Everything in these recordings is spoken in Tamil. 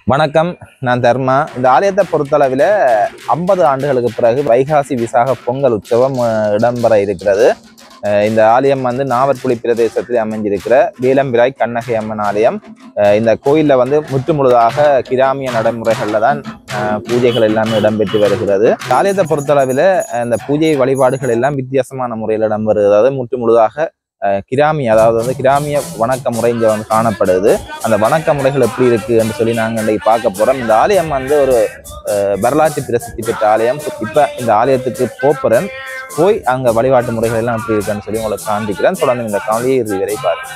வணக்கம், நான் தர்மா. இந்த ஆலயத்தை பொறுத்தளவில் 50 ஆண்டுகளுக்கு பிறகு வைகாசி விசாக பொங்கல் உற்சவம் இடம்பெற இருக்கிறது. இந்த ஆலயம் நாவற்குழி பிரதேசத்தில் அமைஞ்சிருக்கிற வேலம்பிராய் கண்ணகை அம்மன் ஆலயம். இந்த கோயிலில் முற்றுமுழுதாக கிராமிய நடைமுறைகளில் தான் பூஜைகள் எல்லாமே இடம்பெற்று வருகிறது. ஆலயத்தை பொறுத்தளவில் இந்த பூஜை வழிபாடுகள் எல்லாம் வித்தியாசமான முறையில் இடம்பெறுகிறது. முற்றுமுழுதாக கிராமி, அதாவது கிராமிய வணக்க முறை இங்கே காணப்படுது. அந்த வணக்க முறைகள் எப்படி இருக்கு என்று சொல்லி நாங்கள் இன்றைக்கு பார்க்க போகிறோம். இந்த ஆலயம் ஒரு வரலாற்று பிரசித்தி பெற்ற ஆலயம். இப்போ இந்த ஆலயத்துக்கு போப்புறன் போய் அங்கே வழிபாட்டு முறைகள் எல்லாம் எப்படி இருக்குன்னு சொல்லி உங்களுக்கு காண்பிக்கிறேன். தொடர்ந்து இந்த காணொலியை இறுதி வரை பாருங்க.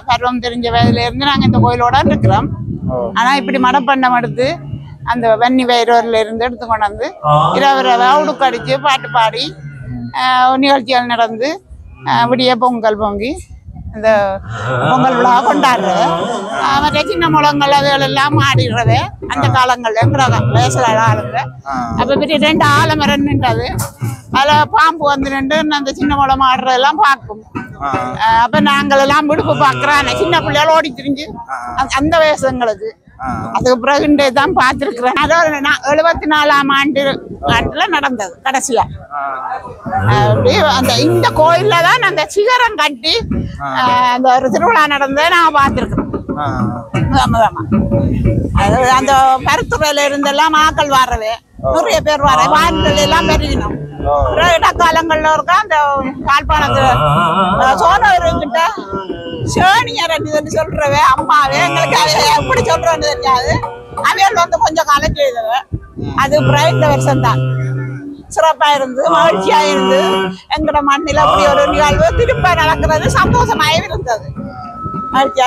பருவம் தெரிஞ்ச வயதுல இருந்து நாங்க இந்த கோயிலோட இருக்கிறோம். ஆனா இப்படி மடப்பண்டம் எடுத்து அந்த வன்னி வயிறுல இருந்து எடுத்து கொண்டாந்து இரவு உடுக்கு அடிச்சு பாட்டு பாடி நிகழ்ச்சிகள் நடந்து விடிய பொங்கல் பொங்கி இந்த பொங்கல் விழா கொண்டாடுறது. மற்ற சின்ன முழங்கள் அதுகள் எல்லாம் ஆடிடுறது. அந்த காலங்கள்ல வயசுல ஆளுங்க அப்ப பெரிய 2 ஆலமரம் நின்றது. அதுல பாம்பு நின்று அந்த சின்ன முளம் ஆடுறதெல்லாம் பார்க்கும். அப்ப நாங்கள் எல்லாம் விடுப்பு பாக்குறோம். சின்ன பிள்ளைகள் ஓடி திரிஞ்சு அந்த வயசு எங்களுக்கு. அதுக்கு பிறகு தான் பார்த்திருக்கிறேன். 74ஆம் ஆண்டுல நடந்தது கடைசியா. அந்த இந்த கோயில்ல தான் அந்த சிகரம் கட்டி அந்த ஒரு திருவிழா நடந்ததை நான் பார்த்திருக்கிறேன். அந்த கருத்துறையில இருந்தெல்லாம் ஆக்கள் வர்றது, நிறைய பேர் வர வான்கள் எல்லாம் பெருகினோம். இடக்காலங்கள்ல இருக்கா அந்த கால்பாணத்துல சோனவர்கிட்ட சேனியர் என்று சொல்றவே அம்மாவே எங்களுக்கு எப்படி சொல்றோன்னு தெரியாது. அவையில் கொஞ்சம் காலம் செய்தவ. அது பிரைட் வருஷம் தான் சிறப்பா இருந்து மகிழ்ச்சியா இருந்து எங்கட மண்ணில அப்படி ஒரு நிகழ்வு திரும்ப நடக்கிறது சந்தோஷமாயே இருந்தது. மகிழ்ச்சியா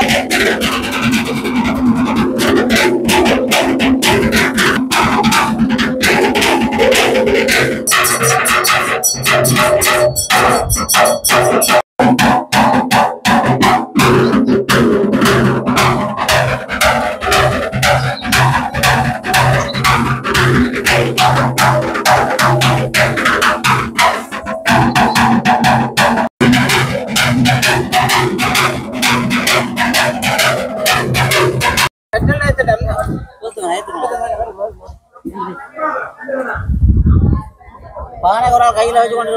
பானை ஒரு கையில வச்சு கொண்டு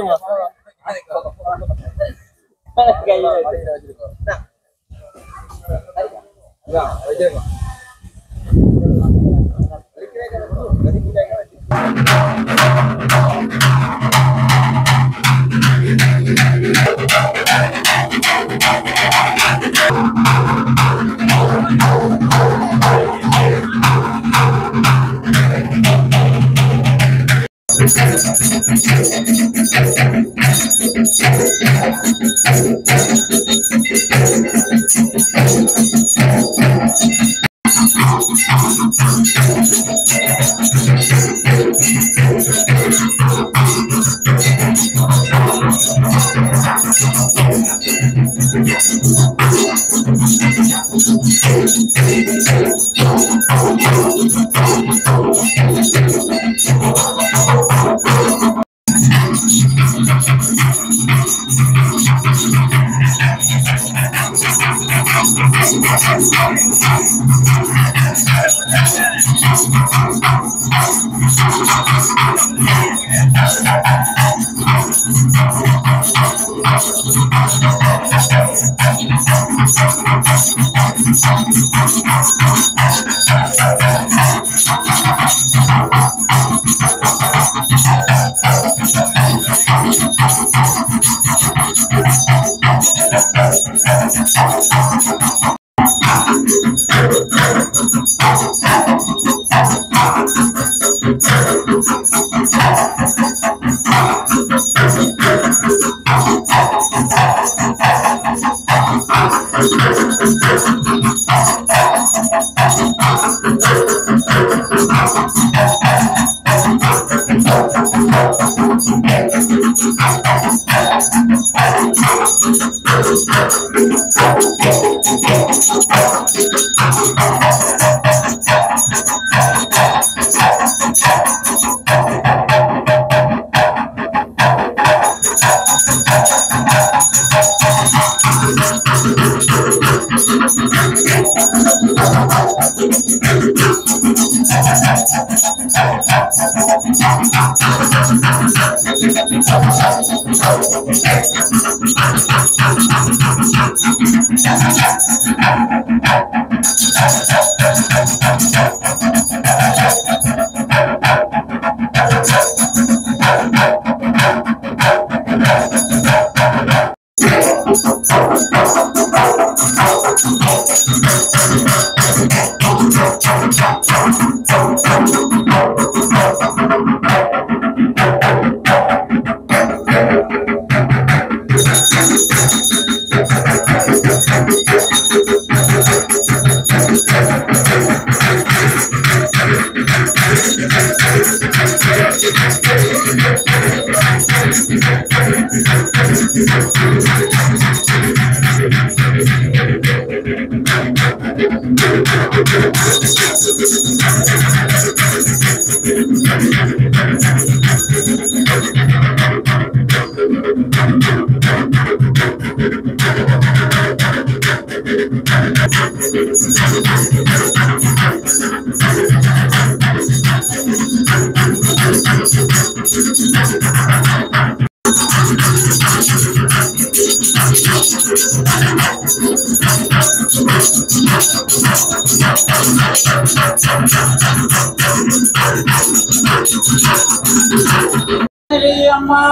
அம்மா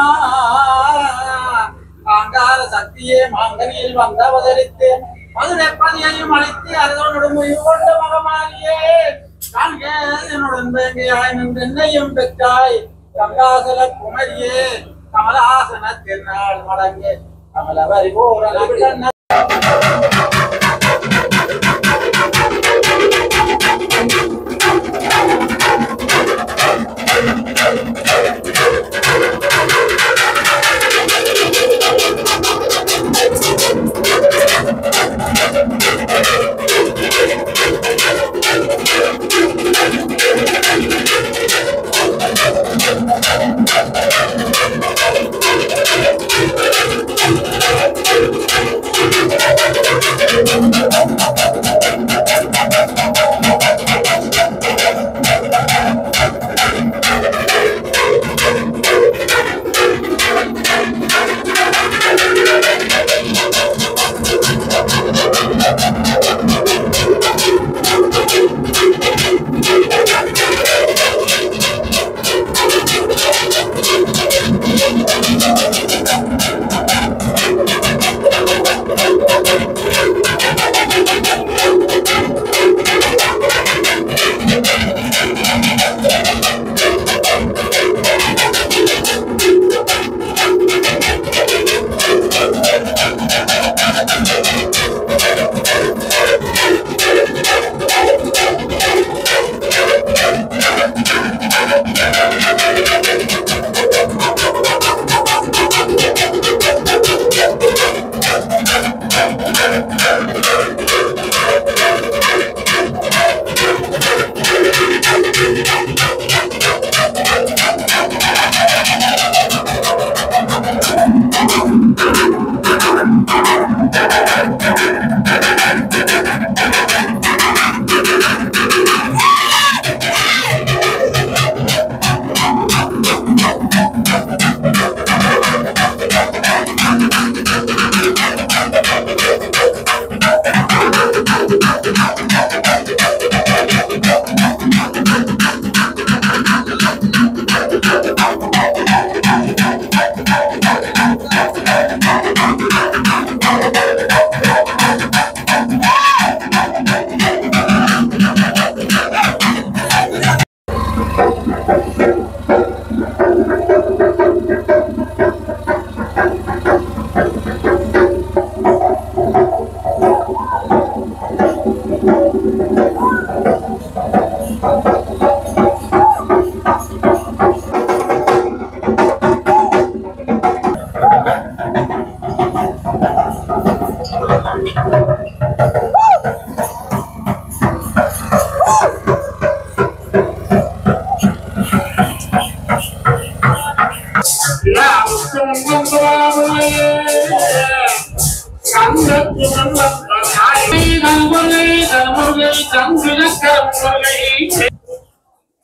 ஆங்கார சக்தியே மாங்கனியில் வந்தவதரித்து மதுரை பதியையும் அழைத்து அதனோடு கொண்ட மகமாரியே என்னுடன் வேங்கையாய் நின்றையும் பெற்றாய் கங்காசல குமரியே கமலாசன திருநாள் மடங்கு கமலவரி போர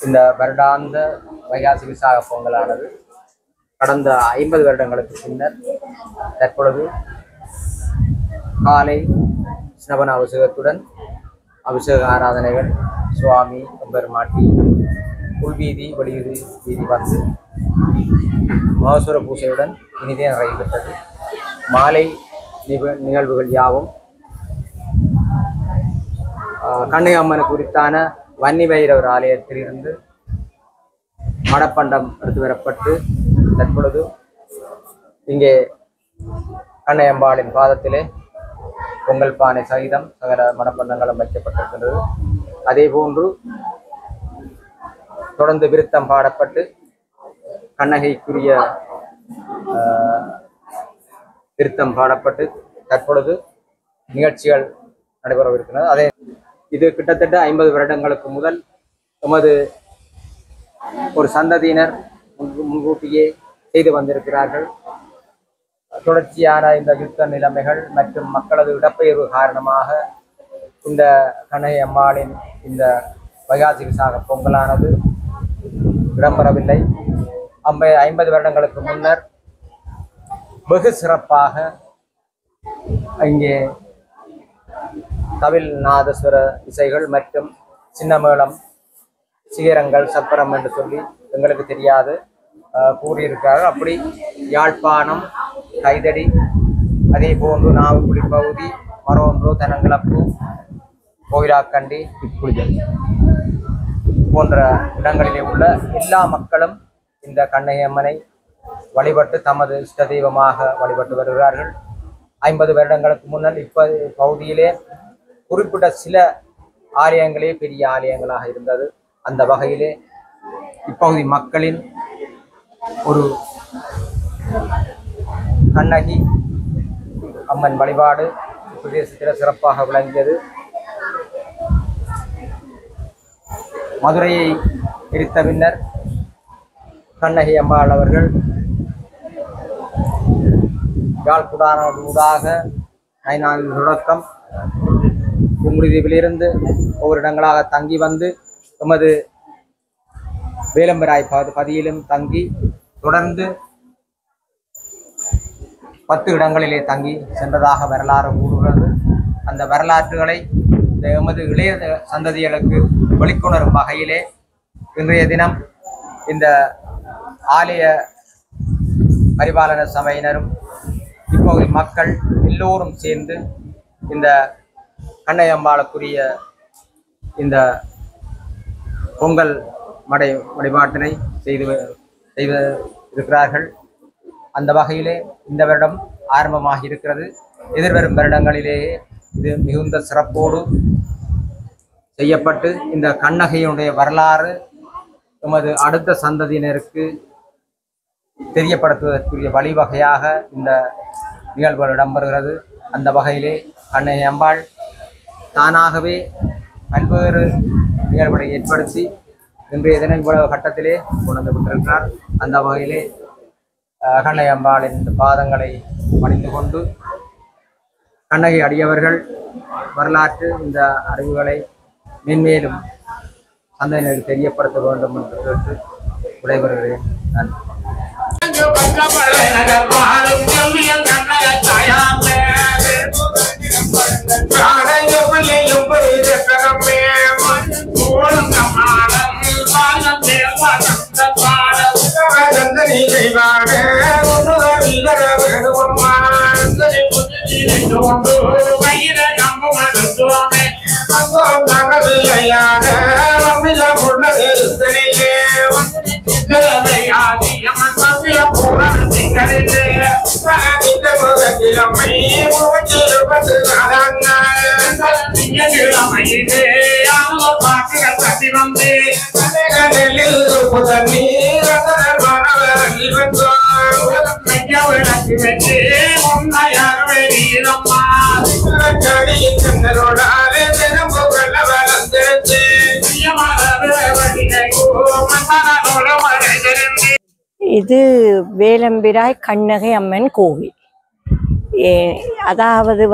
இந்த வருடாந்த வைகாசி விசாக பொங்கலானது கடந்த 50 வருடங்களுக்கு பின்னர் தற்பொழுது காலை ஸ்னபன அபிஷேகத்துடன் அபிஷேக ஆராதனைகள் சுவாமி பெருமாட்டி உள்வீதி வெளிவீதி வீதி வந்து மகோத்சவ பூஜையுடன் இனிதே நிறைவேற்றது. மாலை நிகழ்வுகள் யாவும் கண்ணகி அம்மனுக்கு குறித்தான வன்னி வைரவர் ஆலயத்திலிருந்து மடப்பண்டம் எடுத்து வரப்பட்டு தற்பொழுது இங்கே கண்ணகி அம்பாளின் பாதத்திலே பொங்கல் பானை சகிதம் சகல மடப்பண்டங்களும் வைக்கப்பட்டிருக்கின்றது. அதே போன்று தொடர்ந்து விருத்தம் பாடப்பட்டு கண்ணகைக்குரிய விருத்தம் பாடப்பட்டு தற்பொழுது நிகழ்ச்சிகள் நடைபெறவிருக்கிறது. அதே இது கிட்டத்தட்ட 50 வருடங்களுக்கு முதல் எமது ஒரு சந்ததியினர் முன்கூட்டியே செய்து வந்திருக்கிறார்கள். தொடர்ச்சியான இந்த யுத்த நிலைமைகள் மற்றும் மக்களது இடப்பெயர்வு காரணமாக இந்த கண்ணகி அம்மாளின் இந்த வைகாசி விசாக பொங்கலானது இடம்பெறவில்லை. 50 வருடங்களுக்கு முன்னர் வெகு சிறப்பாக இங்கே தவில் நாதஸ்வர இசைகள் மற்றும் சின்னமேளம் சிகரங்கள் சப்பரம் என்று சொல்லி எங்களுக்கு தெரியாது கூறியிருக்கிறார்கள். அப்படி யாழ்ப்பாணம் கைதடி அதே போன்று நாவக்குடி பகுதி மரோன்றோ தனங்களப்பு கோயிலாக்கண்டி போன்ற இடங்களிலே உள்ள எல்லா மக்களும் இந்த கண்ணகி அம்மனை வழிபட்டு தமது இஷ்ட தெய்வமாக வழிபட்டு வருகிறார்கள். 50 வருடங்களுக்கு முன்னர் பகுதியிலே குறிப்பிட்ட சில ஆலயங்களே பெரிய ஆலயங்களாக இருந்தது. அந்த வகையிலே இப்பகுதி மக்களின் ஒரு கண்ணகி அம்மன் வழிபாடு பிரதேசத்தில் சிறப்பாக விளங்கியது. மதுரையை பிரித்த பின்னர் கண்ணகி அம்பாள் அவர்கள் யாழ்ப்பாணூடாக 5 தொடக்கம் கும்மிடிதீவிலிருந்து ஒவ்வொரு இடங்களாக தங்கி வந்து எமது வேலம்பராய் பதியிலும் தங்கி தொடர்ந்து 10 இடங்களிலே தங்கி சென்றதாக வரலாறு கூறுகிறது. அந்த வரலாற்றுகளை இந்த எமது இளைய சந்ததிகளுக்கு வெளிக்கொணரும் வகையிலே இன்றைய தினம் இந்த ஆலய பரிபாலன சபையினரும் இப்பகுதி மக்கள் எல்லோரும் சேர்ந்து இந்த கண்ணகி அம்பாளுக்குரிய இந்த பொங்கல் வழிபாட்டினை செய்து இருக்கிறார்கள். அந்த வகையிலே இந்த வருடம் ஆரம்பமாகி இருக்கிறது. எதிர்வரும் வருடங்களிலேயே இது மிகுந்த சிறப்போடு செய்யப்பட்டு இந்த கண்ணகையினுடைய வரலாறு எமது அடுத்த சந்ததியினருக்கு தெரியப்படுத்துவதற்குரிய வழிவகையாக இந்த நிகழ்வுகள் இடம்பெறுகிறது. அந்த வகையிலே கண்ணகி அம்பாள் தானாகவே பல்வேறு நிகழ்வுகளை ஏற்படுத்தி இன்றைய தினம் இவ்வளவு கட்டத்திலே கொண்டு விட்டிருக்கிறார். அந்த வகையிலே கண்ணகி அம்பாளின் இந்த பாதங்களை பணிந்து கொண்டு கண்ணகி அடியவர்கள் வரலாற்று இந்த அறிவுகளை மென்மேலும் சந்ததியினருக்கு தெரியப்படுத்த வேண்டும் என்று கேட்டு விடைபெறுகிறேன். நன்றி. இது வேலம்பிராய் கண்ணகை அம்மன் கோவில். அதாவது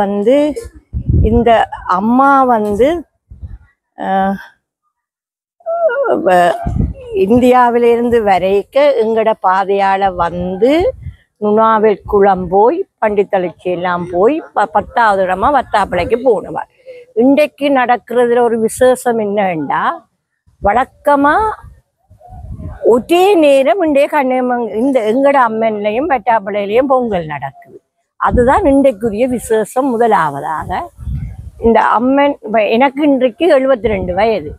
இந்த அம்மா இந்தியாவிலிருந்து வரைக்க எங்கட பாதையால வந்து நுணாவில் குளம் போய் பண்டித்தளர்ச்சி எல்லாம் போய் 10வது இடமா வத்தாப்பிளைக்கு போனவர். இன்றைக்கு நடக்கிறதுல ஒரு விசேஷம் என்னன்னா, வழக்கமா ஒரே நேரம் இன்றைய இந்த எங்கட அம்மன்லையும் வட்டாப்பிளையிலையும் பொங்கல் நடக்குது. அதுதான் இன்றைக்குரிய விசேஷம். முதலாவதாக இந்த அம்மன், எனக்கு இன்றைக்கு 72 வயது.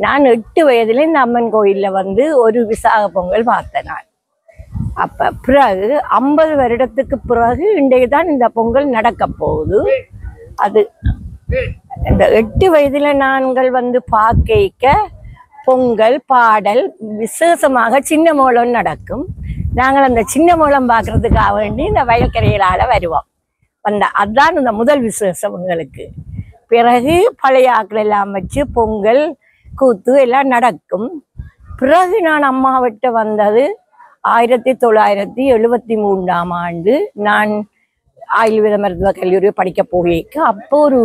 நான் 8 வயதுல இந்த அம்மன் கோயில்ல வந்து ஒரு விசாக பொங்கல் பார்த்தேன் நான். அப்ப பிறகு 50 வருடத்துக்கு பிறகு இன்றைக்கு தான் இந்த பொங்கல் நடக்க போகுது. அது இந்த 8 வயதுல நாங்கள் வந்து பார்க்க பொங்கல் பாடல் விசேஷமாக சின்ன மோளம் நடக்கும். நாங்கள் அந்த சின்ன மோளம் பார்க்கறதுக்காக வேண்டி இந்த வயல்கரையிலால வருவோம். அதுதான் இந்த முதல் விசேஷம் எங்களுக்கு. பிறகு பழைய ஆக்கள் எல்லாம் வச்சு பொங்கல் கூத்து எல்லாம் நடக்கும். பிறகு நான் அம்மாவிட்ட வந்தது 1973ஆம் ஆண்டு. நான் ஆயுர்வேத மருத்துவ கல்லூரி படிக்க போயிருக்க. அப்போ ஒரு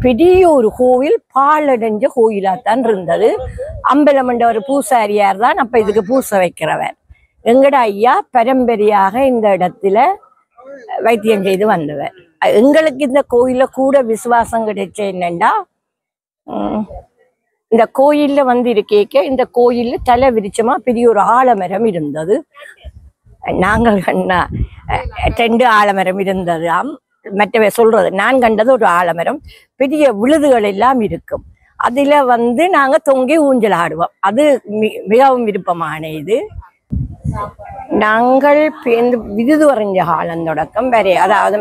பெரிய ஒரு கோவில், பாலடைஞ்ச கோயிலாத்தான் இருந்தது. அம்பலம் என்ற ஒரு பூசாரியார் தான் அப்ப இதுக்கு பூசை வைக்கிறவர். எங்கட ஐயா பரம்பரையாக இந்த இடத்துல வைத்தியம் செய்து வந்தவர். எங்களுக்கு இந்த கோயில கூட விசுவாசம் கிடைச்ச என்னன்னா, இந்த கோயில்ல வந்து இருக்கேக்க இந்த கோயில்ல தலை விரிச்சமா பெரிய ஒரு ஆலமரம் இருந்தது. நாங்கள் 2 ஆலமரம் இருந்தது. மற்றவை சொல்றது, நான் கண்டது ஒரு ஆலமரம். பெரிய விழுதுகள் எல்லாம் இருக்கும். அதுல வந்து நாங்க தொங்கி ஊஞ்சல் ஆடுவோம். அது மிகவும் விருப்பமான இது. நாங்கள் விருது வரைஞ்ச காலம் தொடக்கம் வரை, அதாவது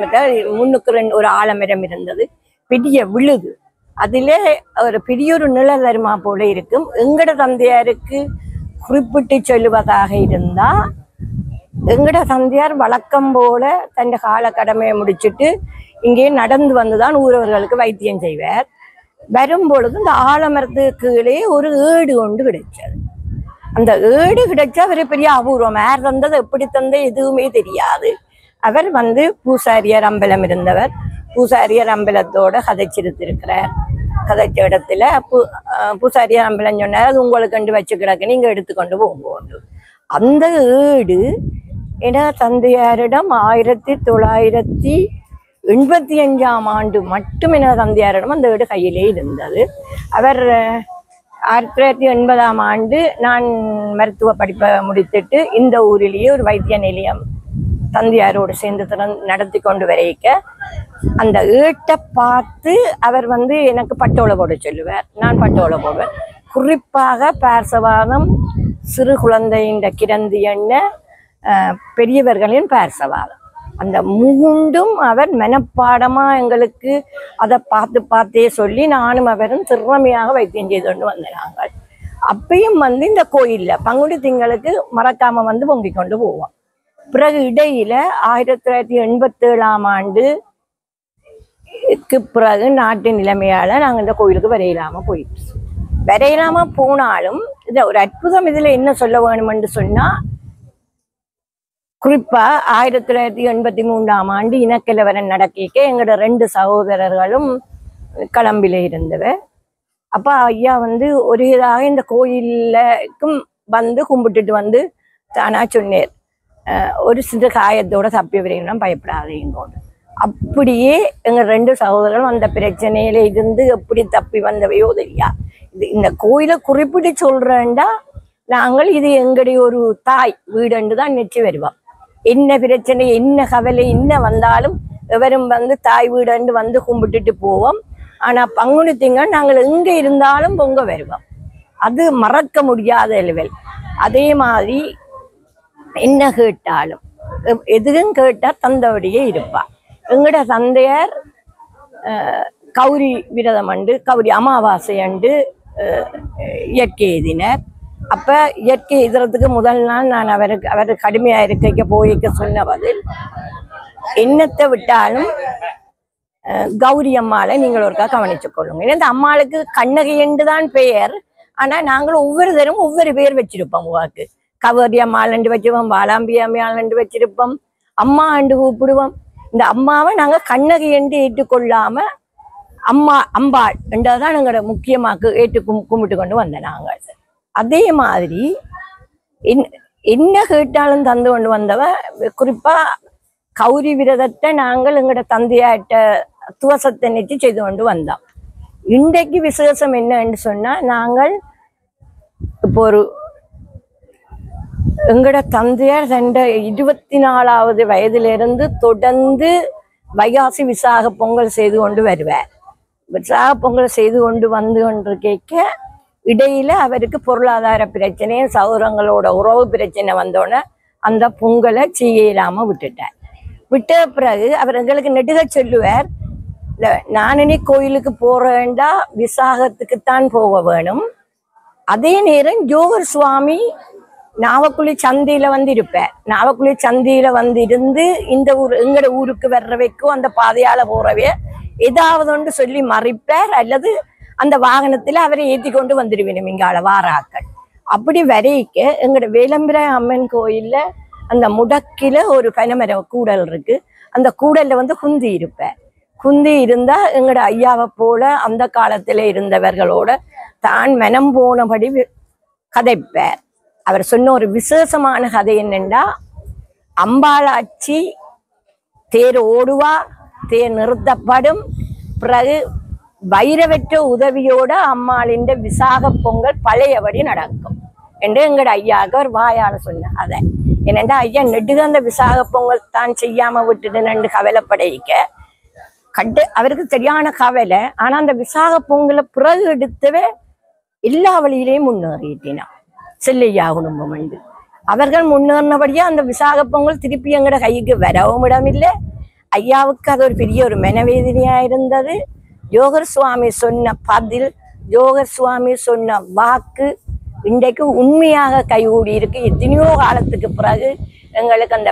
முன்னுக்கு 2 ஒரு ஆலமரம் இருந்தது, பெரிய விழுது. அதுல ஒரு பெரிய ஒரு நிழல் வருமா போல இருக்கும். எங்கட தந்தையாருக்கு குறிப்பிட்டு சொல்லுவதாக இருந்தா, எங்கட தந்தையார் வழக்கம் போல தன் கால கடமையை முடிச்சுட்டு இங்கே நடந்து வந்துதான் ஊரவர்களுக்கு வைத்தியம் செய்வார். வரும்பொழுது இந்த ஆலமரத்துக்கு கீழே ஒரு ஏடு கொண்டு கிடைச்சது. அந்த ஏடு கிடைச்சா ஒரு பெரிய அபூர்வம். யார் தந்தது, எப்படி தந்த எதுவுமே தெரியாது. அவர் வந்து பூசாரியார் அம்பலம் இருந்தவர். பூசாரியார் அம்பலத்தோட கதைச்சிருத்திருக்கிறார். கதைச்ச இடத்துல பூசாரியார் அம்பலம் சொன்னார், அது உங்களுக்கு கண்டு வச்சு கிடக்கு, நீங்க எடுத்துக்கொண்டு போகும்போது. அந்த ஏடு என தந்தையாரிடம் 1985ஆம் ஆண்டு மட்டும் என தந்தையாரிடம் அந்த ஏடு கையிலே இருந்தது. அவர் 1980ஆம் ஆண்டு நான் மருத்துவ படிப்பை முடித்துட்டு இந்த ஊரிலேயே ஒரு வைத்திய நிலையம் தந்தையாரோடு சேர்ந்து நடத்தி கொண்டு வரைக்க அந்த ஏட்டை பார்த்து அவர் வந்து எனக்கு பட்டோலை போட சொல்லுவார். நான் பட்டோலை போடுவேன். குறிப்பாக பார்சவாதம், சிறு குழந்தையின் கிரந்தி எண்ணெய், பெரியவர்களின் பார்சவாதம், அந்த மூண்டும் அவர் மனப்பாடமா எங்களுக்கு அதை பார்த்தே சொல்லி நானும் அவரும் திறமையாக வைத்தியம் செய்து கொண்டு வந்தாங்க. அப்பயும் வந்து இந்த கோயில்ல பங்குனி திங்களுக்கு மறக்காம வந்து பொங்கிக் கொண்டு போவோம். பிறகு இடையில 1987ஆம் ஆண்டுக்கு பிறகு நாட்டு நிலைமையால நாங்கள் இந்த கோயிலுக்கு வரையிலாம போயிட்டு, வரையிலாம போனாலும் இத ஒரு அற்புதம். இதுல என்ன சொல்ல வேணும்னு சொன்னா, குறிப்பா 1983ஆம் ஆண்டு இனக்கலவரம் நடக்க எங்களோட 2 சகோதரர்களும் களம்பில இருந்தவர். அப்ப ஐயா வந்து ஒரு இதாக இந்த கோயிலுக்கும் வந்து கும்பிட்டுட்டு வந்து தானா சொன்னார், ஒரு சிறு காயத்தோட தப்பி வரையும் பயப்படாதீங்கோடு. அப்படியே எங்க 2 சகோதரர்களும் அந்த பிரச்சனையில இருந்து எப்படி தப்பி வந்தவையோ தெரியா. இந்த கோயிலை குறிப்பிட்டு சொல்றேன்டா, நாங்கள் இது எங்களுடைய ஒரு தாய் வீடுன்னு தான் நினைச்சு வருவோம். என்ன பிரச்சனை, என்ன கவலை, என்ன வந்தாலும் எவரும் வந்து தாய் வீடுன்னு வந்து கும்பிட்டுட்டு போவோம். ஆனா பங்குனி திங்கள் நாங்கள் எங்க இருந்தாலும் பொங்க வருவோம். அது மறக்க முடியாத லெவல். அதே மாதிரி என்ன கேட்டாலும் எதுவும் கேட்டா தந்தபடியே இருப்பா. எங்கட தந்தையார் கௌரி விரதம் அண்டு, கௌரி அமாவாசை அண்டு இயற்கை எதினர். அப்ப இயற்கை எதிரத்துக்கு முதல் நாள் நான் அவர் கடுமையா இருக்க போய்க்க சொன்ன பதில், என்னத்தை விட்டாலும் கௌரி அம்மாளை நீங்கள் ஒருக்கா கவனிச்சு கொள்ளுங்க. இந்த அம்மாளுக்கு கண்ணகி என்று தான் பெயர். ஆனா நாங்களும் ஒவ்வொரு தரும் ஒவ்வொரு பேர் வச்சிருப்போம். உவாக்கு கவரி அம்மாள் என்று வச்சிருப்போம், வாலாம்பி அம்மாள் என்று வச்சிருப்போம், அம்மா என்று கூப்பிடுவோம். இந்த அம்மாவை நாங்க கண்ணகி என்று ஏற்றுக்கொள்ளாம அம்மா அம்பாள் என்றதான் எங்களோட முக்கியமாக்கு கும்பிட்டு கொண்டு வந்த நாங்கள். அதே மாதிரி என்ன கேட்டாலும் தந்து கொண்டு வந்தவ. குறிப்பா கௌரி விரதத்தை நாங்கள் எங்களோட தந்தையாட்ட துவசத்தை நெற்றி செய்து கொண்டு வந்தோம். இன்றைக்கு விசேஷம் என்னன்னு சொன்னா, நாங்கள் இப்போ எங்களோட தந்தையார் 24வது வயதிலிருந்து தொடர்ந்து வைகாசி விசாக பொங்கல் செய்து கொண்டு வருவார். விசாக பொங்கல் செய்து கொண்டு வந்து கொண்டு கேட்க இடையில அவருக்கு பொருளாதார பிரச்சனையும் சௌரங்களோட உறவு பிரச்சனை வந்தோடனே அந்த பொங்கலை செய்யலாம விட்டுட்டார். விட்ட பிறகு அவர் எங்களுக்கு நெடுக சொல்லுவார், நானே கோயிலுக்கு போற வேண்டாம், விசாகத்துக்குத்தான் போக வேணும். அதே நேரம் ஜோகர் சுவாமி நாவக்குழி சந்தையில வந்து இருப்பார். நாவக்குழி சந்தையில வந்து இருந்து இந்த ஊர் எங்கட ஊருக்கு வர்ற வைக்கும் அந்த பாதையால போறவே ஏதாவது ஒன்று சொல்லி மறைப்பார், அல்லது அந்த வாகனத்துல அவரை ஏற்றி கொண்டு வந்துடுவேணும் இங்கால வாராக்கள். அப்படி வரைக்க எங்கட வேலம்பிர அம்மன் கோயில்ல அந்த முடக்கில ஒரு பனைமர கூடல் இருக்கு. அந்த கூடல்ல வந்து குந்தி இருப்பார். குந்தி இருந்தா எங்கட ஐயாவை போல அந்த காலத்துல இருந்தவர்களோட தான் மனம் போனபடி கதைப்பார். அவர் சொன்ன ஒரு விசேஷமான கதை என்னன்னா, அம்பாளாச்சி தேர் ஓடுவா, தேர் நிறுத்தப்படும், பிறகு வைரவற்ற உதவியோட அம்மாளின் விசாக பொங்கல் பழையபடி நடக்கும் என்று எங்கட ஐயாவுக்கு ஒரு வாயால சொன்ன. அதை என்னண்டா, ஐயா நெடுக அந்த விசாக பொங்கல் தான் செய்யாம விட்டுட்டு கவலைப்படைக்க அவருக்கு சரியான கவலை. ஆனா அந்த விசாக பொங்கலை பிறகு எடுத்தவே எல்லா வழியிலையும் முன்னேறிட்டினான் செல்லையா குடும்பம் உண்டு. அவர்கள் முன்னேறினபடியா அந்த விசாக பொங்கல் திருப்பி எங்கட கைக்கு வரவும் இடமில்லை. ஐயாவுக்கு அது ஒரு பெரிய ஒரு மனவேதனையா இருந்தது. ஜோகர் சுவாமி சொன்ன பதில், ஜோகர் சுவாமி சொன்ன வாக்கு இன்றைக்கு உண்மையாக கைகூடி இருக்கு. எத்தனையோ காலத்துக்கு பிறகு எங்களுக்கு அந்த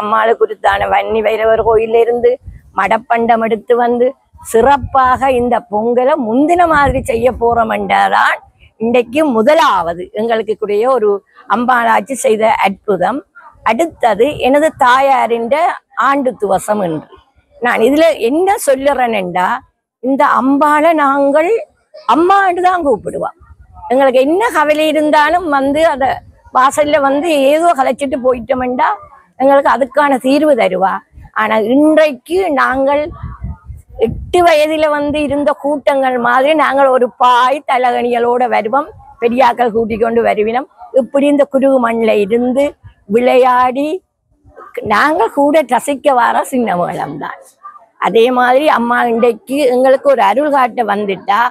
அம்மாளு குறித்தான வன்னி வைரவர் கோயில இருந்து மடப்பண்டம் எடுத்து வந்து சிறப்பாக இந்த பொங்கலை முந்தின மாதிரி செய்ய போறோம் என்றால் இன்றைக்கு முதலாவது எங்களுக்கு கூடிய ஒரு அம்பாளாச்சி செய்த அற்புதம். அடுத்தது எனது தாயாரின் ஆண்டு துவசம் என்று நான் இதுல என்ன சொல்லுறேன்டா, இந்த அம்பாளை நாங்கள் அம்மாண்டு தான் கூப்பிடுவோம். எங்களுக்கு என்ன கவலை இருந்தாலும் வந்து அத வாசல்ல வந்து ஏதோ கலைச்சிட்டு போயிட்டோம்டா எங்களுக்கு அதுக்கான தீர்வு தருவா. ஆனா இன்றைக்கு நாங்கள் 8 வயதுல வந்து இருந்த கூட்டங்கள் மாதிரி நாங்கள் ஒரு பாய் தலகணிகளோட வருவோம், பெரியாக்கள் கூட்டிக் கொண்டு வருவினோம். இப்படி இந்த குருகு மண்ணில் இருந்து விளையாடி நாங்கள் கூட ரசிக்க வர சின்ன மேளம்தான். அதே மாதிரி அம்மா இன்றைக்கு எங்களுக்கு ஒரு அருள் காட்ட வந்துட்டா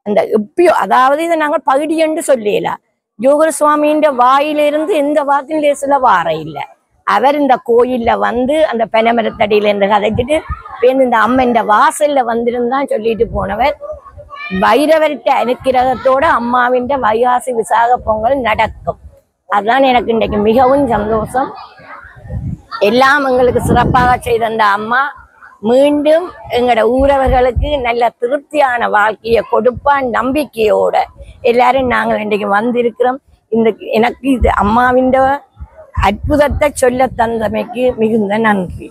அந்த எப்பயோ, அதாவது இதை நாங்கள் பகுடி என்று சொல்லலாம். ஜோகர் சுவாமியின் வாயிலிருந்து எந்த வாக்கின் லேசுல வார இல்லை. அவர் இந்த கோயில்ல வந்து அந்த பெனமரத்தடியில இருந்து கதைச்சிட்டு இந்த அம்மன் வாசல்ல வந்திருந்தான் சொல்லிட்டு போனவர். வைரவர்கிட்ட அனுக்கிரகத்தோட அம்மாவின் வைகாசி விசாக பொங்கல் நடக்கும். அதுதான் எனக்கு இன்றைக்கு மிகவும் சந்தோஷம். எல்லாம் எங்களுக்கு சிறப்பாக செய்த அந்த அம்மா மீண்டும் எங்களோட ஊரவர்களுக்கு நல்ல திருப்தியான வாழ்க்கையை கொடுப்பான் நம்பிக்கையோட எல்லாரும் நாங்கள் இன்றைக்கு வந்திருக்கிறோம். எனக்கு இது அம்மாவின் அற்புதத்தை சொல்ல தந்தமைக்கு மிகுந்த நன்றி.